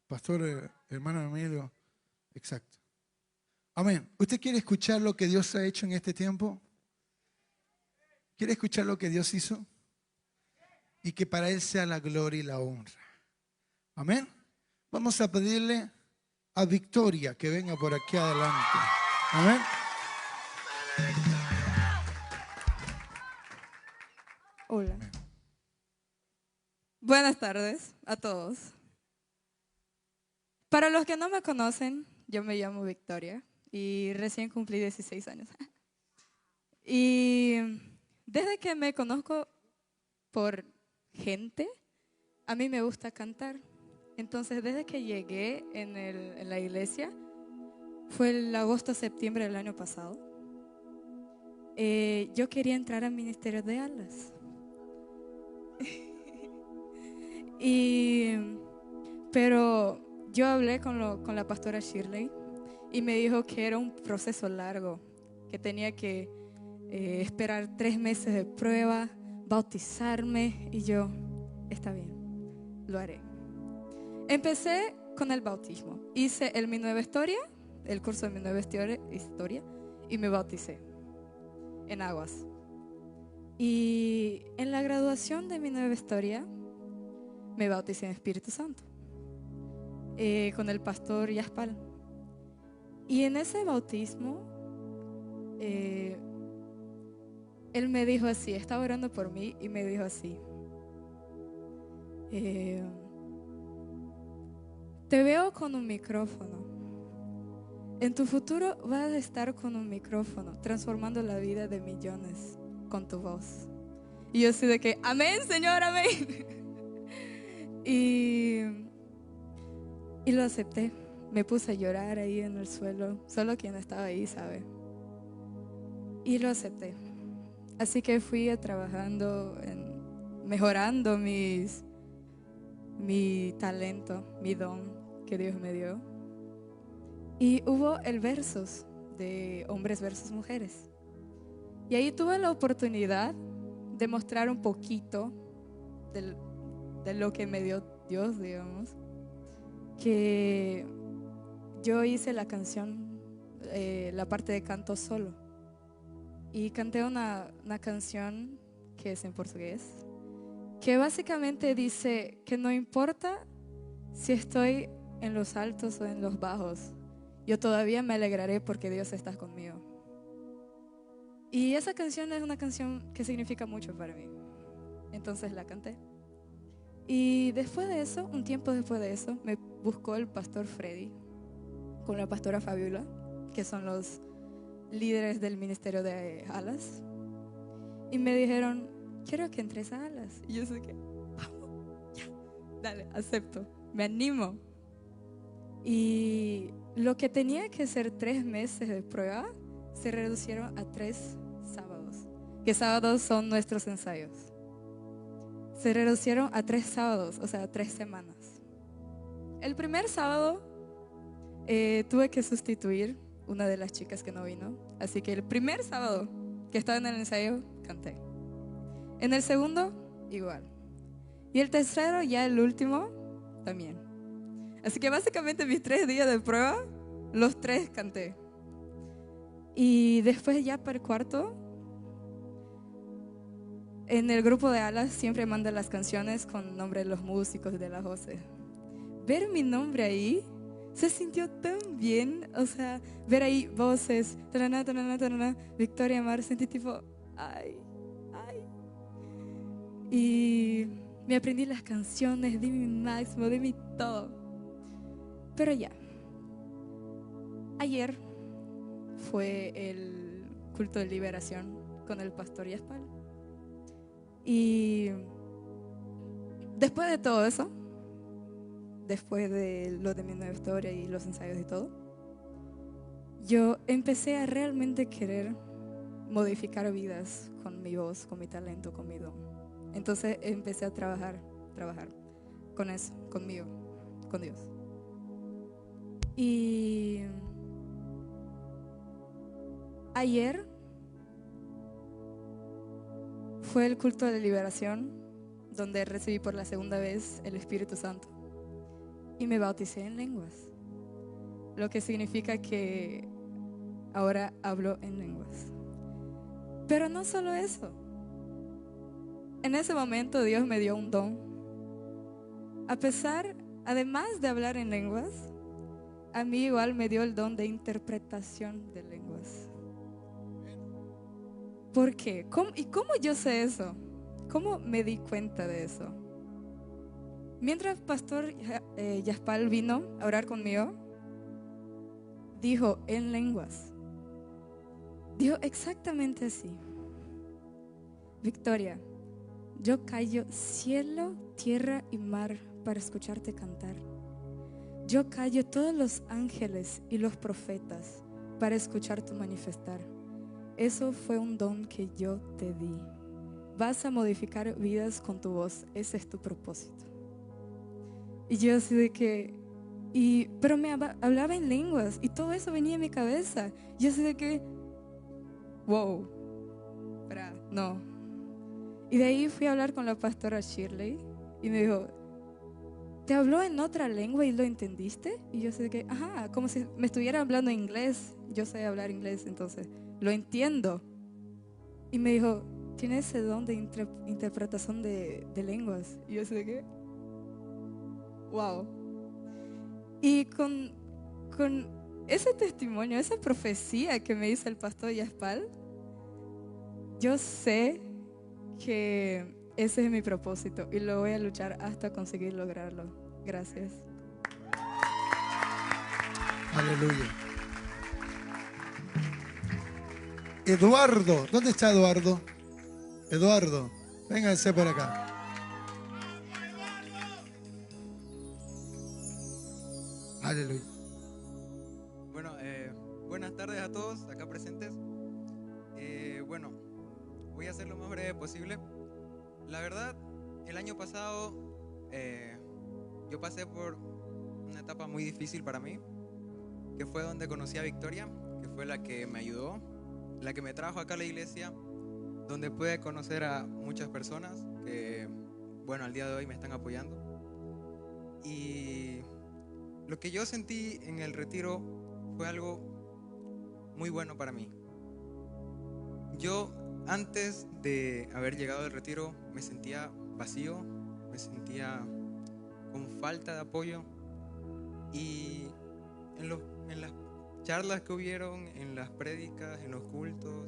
Pastor, hermano Emilio. Exacto. Amén. ¿Usted quiere escuchar lo que Dios ha hecho en este tiempo? ¿Quiere escuchar lo que Dios hizo? Y que para Él sea la gloria y la honra. Amén. Vamos a pedirle a Victoria que venga por aquí adelante. Amén. Hola. Amén. Buenas tardes a todos. Para los que no me conocen, yo me llamo Victoria y recién cumplí 16 años. Y desde que me conozco por gente, a mí me gusta cantar. Entonces, desde que llegué en la iglesia, fue el agosto-septiembre del año pasado, yo quería entrar al ministerio de alas. Pero yo hablé con la pastora Shirley y me dijo que era un proceso largo, que tenía que esperar 3 meses de prueba, bautizarme, y yo, está bien, lo haré. Empecé con el bautismo, hice Mi Nueva Historia, el curso de Mi Nueva Historia, y me bauticé en aguas. Y en la graduación de Mi Nueva Historia me bauticé en Espíritu Santo, con el pastor Yaspal. Y en ese bautismo, él me dijo así, estaba orando por mí y me dijo así, te veo con un micrófono. En tu futuro vas a estar con un micrófono, transformando la vida de millones con tu voz. Y yo así de que, amén, Señor, amén. y lo acepté. Me puse a llorar ahí en el suelo. Solo quien estaba ahí sabe. Y lo acepté. Así que fui trabajando mejorando mi talento, mi don que Dios me dio. Y hubo el versus de hombres versus mujeres. Y ahí tuve la oportunidad de mostrar un poquito de lo que me dio Dios, digamos. Que yo hice la canción, la parte de canto solo. Y canté una canción que es en portugués, que básicamente dice que no importa si estoy en los altos o en los bajos, yo todavía me alegraré porque Dios está conmigo. Y esa canción es una canción que significa mucho para mí. Entonces la canté. Y después de eso, un tiempo después de eso, me buscó el pastor Freddy con la pastora Fabiola, que son los líderes del ministerio de alas. Y me dijeron, quiero que entres a alas. Y yo sé que, vamos, ya, dale, acepto, me animo. Y lo que tenía que ser 3 meses de prueba se reducieron a 3 sábados, que sábados son nuestros ensayos. Se reducieron a 3 sábados, o sea, 3 semanas. El primer sábado tuve que sustituir una de las chicas que no vino, así que el primer sábado que estaba en el ensayo canté. En el segundo, igual. Y el tercero, ya el último, también. Así que básicamente mis 3 días de prueba, los 3 canté. Y después ya para el cuarto, en el grupo de alas siempre mandan las canciones con nombre de los músicos y de las voces. Ver mi nombre ahí se sintió tan bien. O sea, ver ahí voces, tarana, tarana, tarana, Victoria Mar, sentí tipo, ay. Y me aprendí las canciones, di mi máximo, di mi todo. Pero ya, ayer fue el culto de liberación con el pastor Yaspal. Y después de todo eso, después de lo de Mi Nueva Historia y los ensayos y todo, yo empecé a realmente querer modificar vidas con mi voz, con mi talento, con mi don. Entonces empecé a trabajar con eso, conmigo, con Dios. Y ayer fue el culto de liberación, donde recibí por la segunda vez el Espíritu Santo. y me bauticé en lenguas, lo que significa que ahora hablo en lenguas. Pero no solo eso. En ese momento Dios me dio un don. Además de hablar en lenguas, a mí igual me dio el don de interpretación de lenguas. ¿Por qué? ¿Y cómo yo sé eso? ¿Cómo me di cuenta de eso? Mientras Pastor Yaspal vino a orar conmigo, dijo en lenguas. Dijo exactamente así: Victoria, yo callo cielo, tierra y mar para escucharte cantar. Yo callo todos los ángeles y los profetas para escucharte manifestar. Eso fue un don que yo te di. Vas a modificar vidas con tu voz. Ese es tu propósito. Y yo así de que... pero me hablaba en lenguas y todo eso venía en mi cabeza. Yo así de que... Wow. No. Y de ahí fui a hablar con la pastora Shirley y me dijo, ¿te habló en otra lengua y lo entendiste? Y yo sé que, ajá, como si me estuviera hablando inglés. Yo sé hablar inglés, entonces lo entiendo. Y me dijo, tiene ese don de interpretación de lenguas. Y yo sé que, wow. Y con ese testimonio, esa profecía que me hizo el pastor Yaspal, yo sé que ese es mi propósito y lo voy a luchar hasta conseguir lograrlo. Gracias. Aleluya. Eduardo, ¿dónde está Eduardo? Eduardo, vénganse por acá. Aleluya. Bueno, buenas tardes a todos acá presentes. Bueno, voy a hacer lo más breve posible. La verdad, el año pasado yo pasé por una etapa muy difícil para mí, que fue donde conocí a Victoria, que fue la que me ayudó, la que me trajo acá a la iglesia, donde pude conocer a muchas personas que, bueno, al día de hoy me están apoyando. Y lo que yo sentí en el retiro fue algo muy bueno para mí. Yo, antes de haber llegado al retiro, me sentía vacío, me sentía con falta de apoyo. Y en las charlas que hubieron, en las prédicas, en los cultos,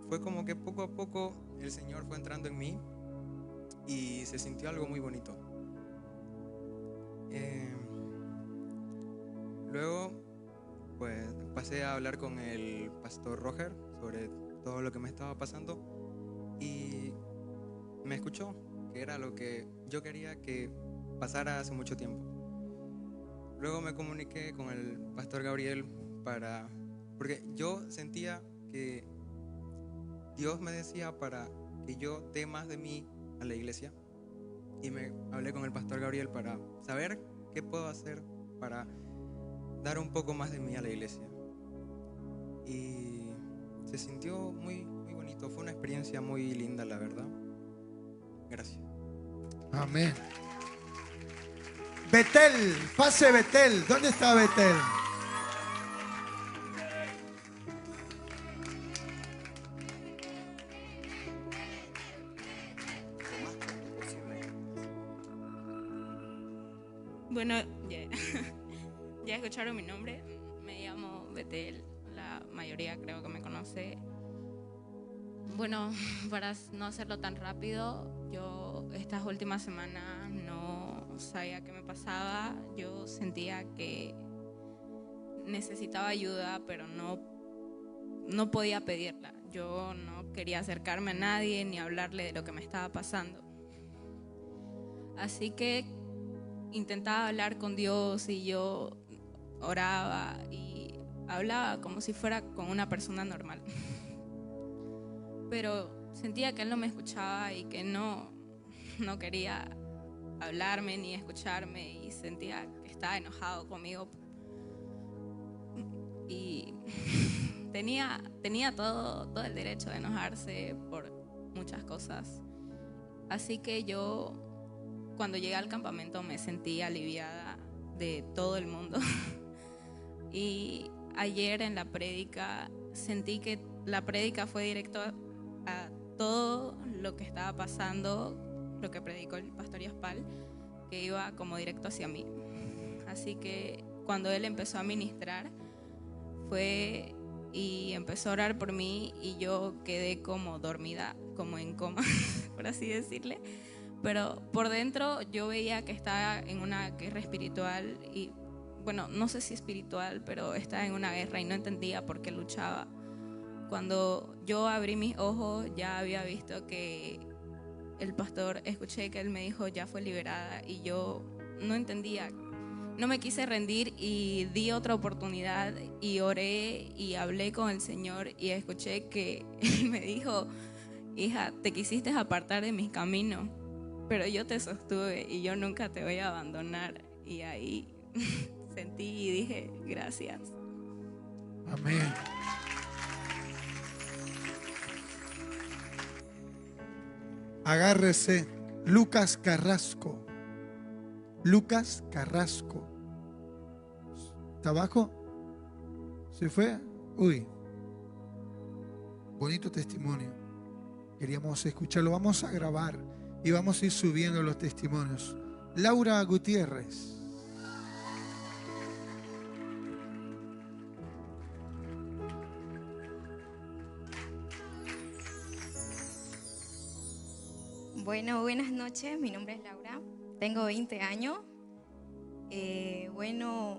fue como que poco a poco el Señor fue entrando en mí y se sintió algo muy bonito. Luego, pues pasé a hablar con el pastor Roger sobre todo lo que me estaba pasando y me escuchó, que era lo que yo quería que pasara hace mucho tiempo. Luego me comuniqué con el pastor Gabriel porque yo sentía que Dios me decía para que yo dé más de mí a la iglesia, y me hablé con el pastor Gabriel para saber qué puedo hacer para dar un poco más de mí a la iglesia. Y se sintió muy, muy bonito. Fue una experiencia muy linda, la verdad. Gracias. Amén. Betel, pase Betel. ¿Dónde está Betel? Bueno, ya escucharon mi nombre. Me llamo Betel. La mayoría creo que me conoce. Bueno, para no hacerlo tan rápido, yo estas últimas semanas no sabía qué me pasaba. Yo sentía que necesitaba ayuda, pero no podía pedirla. Yo no quería acercarme a nadie ni hablarle de lo que me estaba pasando. Así que intentaba hablar con Dios y yo oraba y hablaba como si fuera con una persona normal. Pero sentía que Él no me escuchaba y que no quería hablarme ni escucharme, y sentía que estaba enojado conmigo. Y tenía todo el derecho de enojarse por muchas cosas. Así que yo, cuando llegué al campamento, me sentí aliviada de todo el mundo. Y ayer en la prédica sentí que la prédica fue directo a todo lo que estaba pasando, lo que predicó el pastor Yaspal, que iba como directo hacia mí. Así que cuando él empezó a ministrar fue y empezó a orar por mí y yo quedé como dormida, como en coma, por así decirle. Pero por dentro yo veía que estaba en una guerra espiritual y, bueno, no sé si espiritual, pero estaba en una guerra y no entendía por qué luchaba. Cuando yo abrí mis ojos ya había visto que el pastor, escuché que él me dijo ya fue liberada y yo no entendía. No me quise rendir y di otra oportunidad y oré y hablé con el Señor y escuché que Él me dijo: hija, te quisiste apartar de mis caminos, pero yo te sostuve y yo nunca te voy a abandonar. Y ahí sentí y dije: gracias. Amén. Agárrese. Lucas Carrasco. Lucas Carrasco. ¿Está abajo? ¿Se fue? Uy. Bonito testimonio. Queríamos escucharlo. Vamos a grabar y vamos a ir subiendo los testimonios. Laura Gutiérrez. Bueno, buenas noches, mi nombre es Laura, tengo 20 años. Bueno,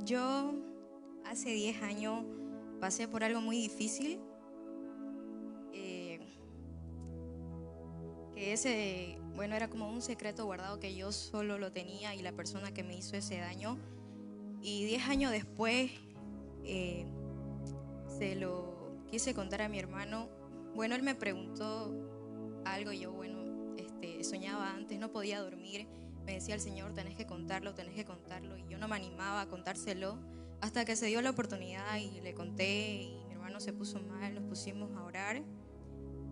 yo hace 10 años pasé por algo muy difícil, que ese, bueno, era como un secreto guardado que yo solo lo tenía y la persona que me hizo ese daño. Y 10 años después se lo quise contar a mi hermano. Bueno, él me preguntó algo y yo, bueno, soñaba antes, no podía dormir. Me decía el Señor, tenés que contarlo. Y yo no me animaba a contárselo hasta que se dio la oportunidad y le conté y mi hermano se puso mal, nos pusimos a orar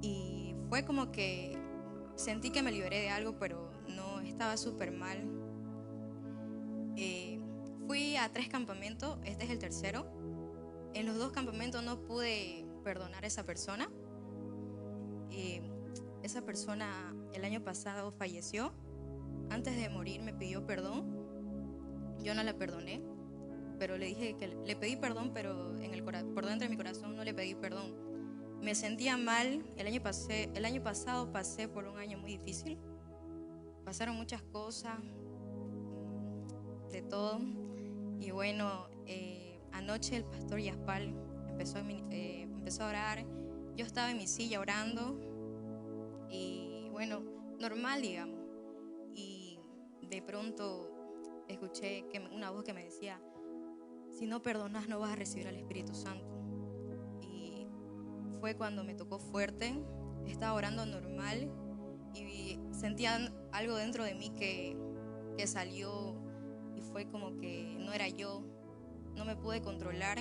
y fue como que sentí que me liberé de algo, pero no, estaba súper mal. Fui a 3 campamentos, este es el tercero. En los 2 campamentos no pude perdonar a esa persona. Esa persona el año pasado falleció. Antes de morir me pidió perdón. Yo no la perdoné, pero le dije que le pedí perdón, pero por dentro de mi corazón no le pedí perdón. Me sentía mal. El año pasado pasé por un año muy difícil. Pasaron muchas cosas, de todo. Y bueno, anoche el pastor Yaspal empezó a orar. Yo estaba en mi silla orando y bueno, normal, digamos. Y de pronto escuché una voz que me decía: si no perdonas no vas a recibir al Espíritu Santo. Y fue cuando me tocó fuerte. Estaba orando normal y sentía algo dentro de mí que salió y fue como que no era yo. No me pude controlar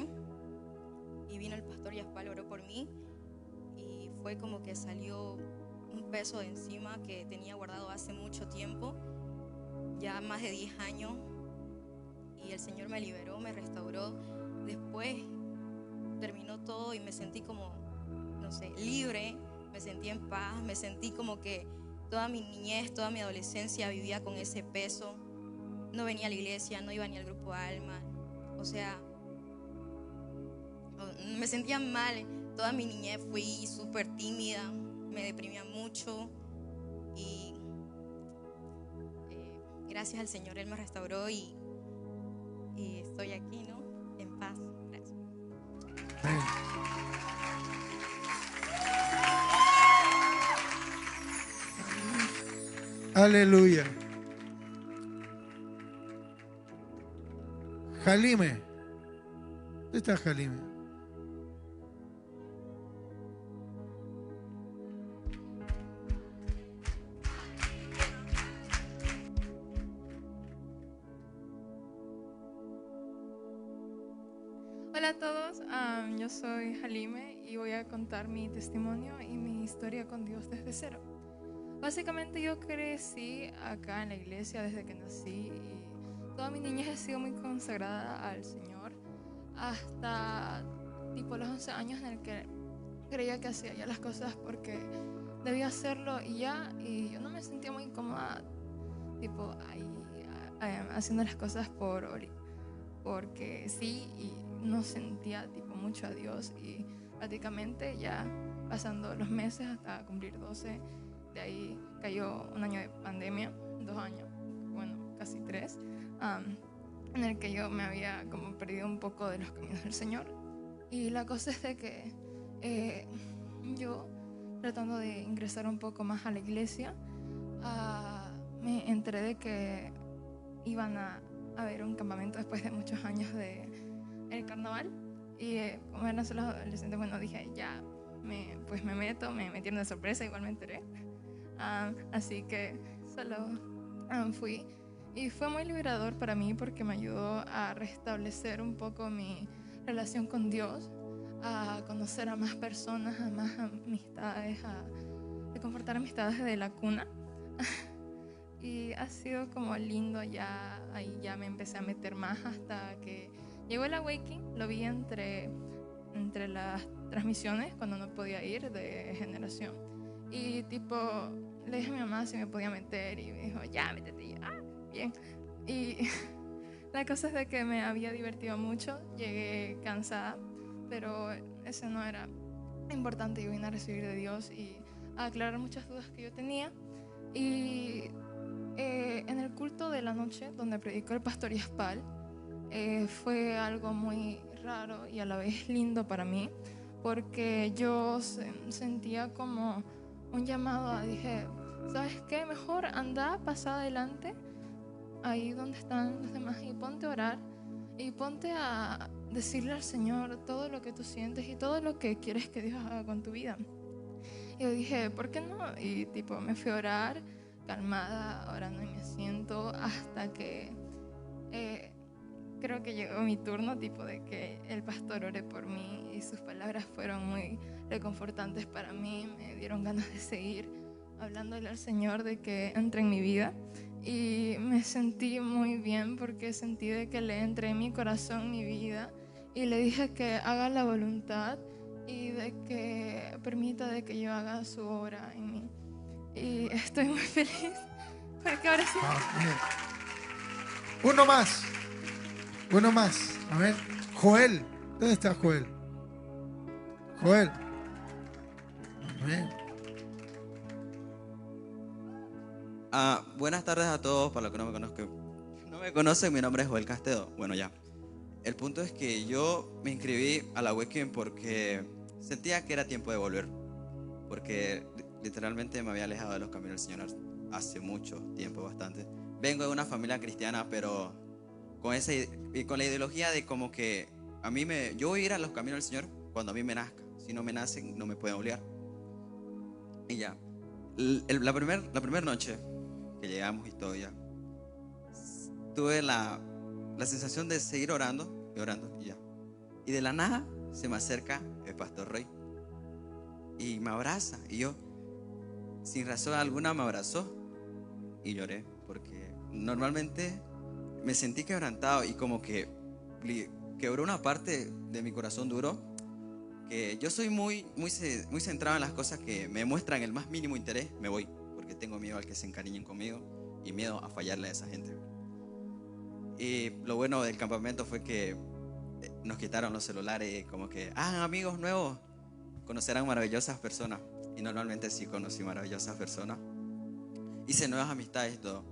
y vino el pastor Yaspal, oró por mí y fue como que salió un peso de encima que tenía guardado hace mucho tiempo, ya más de 10 años, y el Señor me liberó, me restauró. Después terminó todo y me sentí como, no sé, libre, me sentí en paz, me sentí como que toda mi niñez, toda mi adolescencia vivía con ese peso. No venía a la iglesia, no iba ni al grupo Alma, o sea, me sentía mal. Toda mi niñez fui súper tímida, me deprimía mucho y gracias al Señor Él me restauró y estoy aquí, ¿no? En paz. Gracias. Amén. Aleluya. Jalime. ¿Dónde está Jalime? Hola a todos, yo soy Jalime y voy a contar mi testimonio y mi historia con Dios desde cero. Básicamente yo crecí acá en la iglesia desde que nací y toda mi niñez he sido muy consagrada al Señor, hasta tipo los 11 años en el que creía que hacía ya las cosas porque debía hacerlo y ya, y yo no me sentía muy cómoda, tipo ahí haciendo las cosas porque sí, y no sentía tipo mucho a Dios, y prácticamente ya pasando los meses hasta cumplir 12, de ahí cayó un año de pandemia, 2 años, bueno, casi 3, en el que yo me había como perdido un poco de los caminos del Señor. Y la cosa es de que yo, tratando de ingresar un poco más a la iglesia, me enteré de que iban a haber un campamento después de muchos años del carnaval. Y como eran solo adolescentes, bueno, dije, ya, pues me metieron de sorpresa, igual me enteré. Así que solo fui. Y fue muy liberador para mí porque me ayudó a restablecer un poco mi relación con Dios, a conocer a más personas, a más amistades, a confortar amistades desde la cuna. Y ha sido como lindo, ya ahí ya me empecé a meter más hasta que llegó el Awakening. Lo vi entre las transmisiones cuando no podía ir de generación. Y tipo, le dije a mi mamá si me podía meter y me dijo, ya, métete. Y yo, bien. Y la cosa es de que me había divertido mucho, llegué cansada, pero eso no era importante. Yo vine a recibir de Dios y a aclarar muchas dudas que yo tenía. Y en el culto de la noche, donde predicó el pastor Yaspal, fue algo muy raro y a la vez lindo para mí, porque yo sentía como un llamado. Dije, ¿sabes qué? Mejor anda, pasa adelante, ahí donde están los demás, y ponte a orar y ponte a decirle al Señor todo lo que tú sientes y todo lo que quieres que Dios haga con tu vida. Y yo dije, ¿por qué no? Y tipo, me fui a orar, calmada, orando en mi asiento, hasta que creo que llegó mi turno, tipo de que el pastor ore por mí, y sus palabras fueron muy reconfortantes para mí. Me dieron ganas de seguir hablándole al Señor de que entre en mi vida, y me sentí muy bien porque sentí de que le entré en mi corazón, mi vida, y le dije que haga la voluntad y de que permita de que yo haga su obra en mí. Y estoy muy feliz porque ahora sí. Uno más. Uno más. A ver. Joel. ¿Dónde está Joel? Joel. Amén. Buenas tardes a todos. Para los que no me conocen, mi nombre es Joel Castedo. Bueno, ya. El punto es que yo me inscribí a la Awakening porque sentía que era tiempo de volver. Porque literalmente me había alejado de los caminos del Señor hace mucho tiempo, bastante. Vengo de una familia cristiana, pero con la ideología de como que yo voy a ir a los caminos del Señor cuando a mí me nazca. Si no me nacen, no me pueden obligar. Y ya. La primera noche que llegamos y todo ya, tuve la sensación de seguir orando y ya. Y de la nada se me acerca el pastor Roy y me abraza, y yo sin razón alguna me abrazó y lloré porque normalmente me sentí quebrantado y como que quebró una parte de mi corazón duro, que yo soy muy centrado en las cosas que me muestran el más mínimo interés. Me voy porque tengo miedo al que se encariñen conmigo y miedo a fallarle a esa gente. Y lo bueno del campamento fue que nos quitaron los celulares, como que, amigos nuevos, conocerán maravillosas personas. Y normalmente sí conocí maravillosas personas, hice nuevas amistades y todo.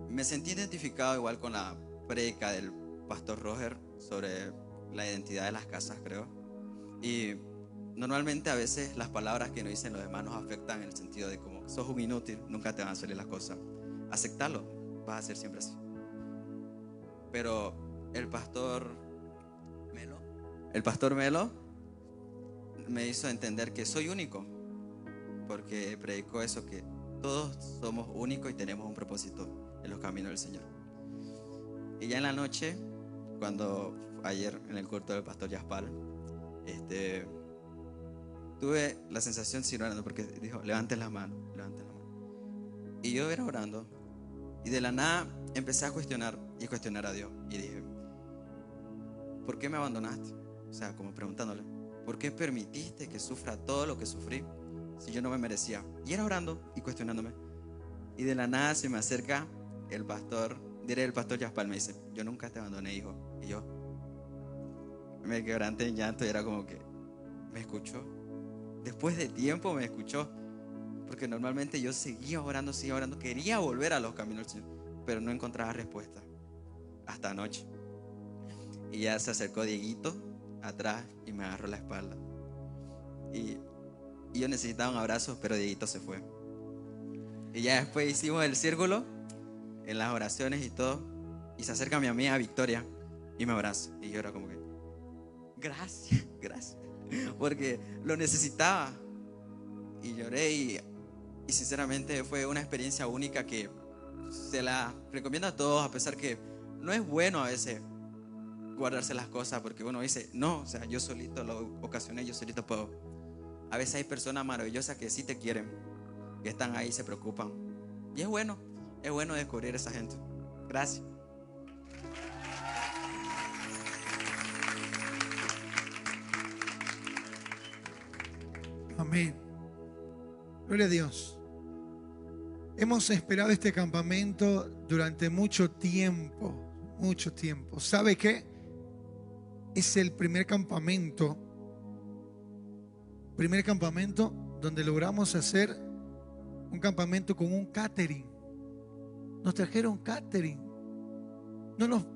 Me sentí identificado igual con la prédica del pastor Roger sobre la identidad de las casas, creo. Y normalmente a veces las palabras que nos dicen los demás nos afectan en el sentido de como sos un inútil, nunca te van a salir las cosas. Aceptarlo, vas a ser siempre así. Pero el pastor Melo me hizo entender que soy único, porque predicó eso, que todos somos únicos y tenemos un propósito en los caminos del Señor. Y ya en la noche, cuando ayer en el culto del pastor Yaspal, tuve la sensación, sí, orando, porque dijo, levanten las manos. Y yo era orando Y de la nada empecé a cuestionar y cuestionar a Dios. Y dije, ¿por qué me abandonaste? O sea, como preguntándole, ¿por qué permitiste que sufra todo lo que sufrí si yo no me merecía? Y era orando y cuestionándome. Y de la nada se me acerca el pastor Yaspal, me dice, yo nunca te abandoné, hijo. Y yo me quebranté en llanto y era como que, ¿me escuchó? Después de tiempo me escuchó. Porque normalmente yo seguía orando, quería volver a los caminos del Señor, pero no encontraba respuesta. Hasta anoche. Y ya se acercó Dieguito atrás y me agarró la espalda. Y yo necesitaba un abrazo, pero Dieguito se fue. Y ya después hicimos el círculo en las oraciones y todo. Y se acerca mi amiga Victoria y me abraza. Y yo era como que, gracias. Porque lo necesitaba. Y lloré y sinceramente fue una experiencia única que se la recomiendo a todos, a pesar que no es bueno a veces guardarse las cosas, porque uno dice, no, o sea, yo solito lo ocasioné, yo solito puedo. A veces hay personas maravillosas que sí te quieren, que están ahí, se preocupan. Y es bueno descubrir a esa gente. Gracias. Amén. Gloria a Dios. Hemos esperado este campamento durante mucho tiempo. ¿Sabe qué? Es el primer campamento donde logramos hacer un campamento con un catering. Nos trajeron catering. No nos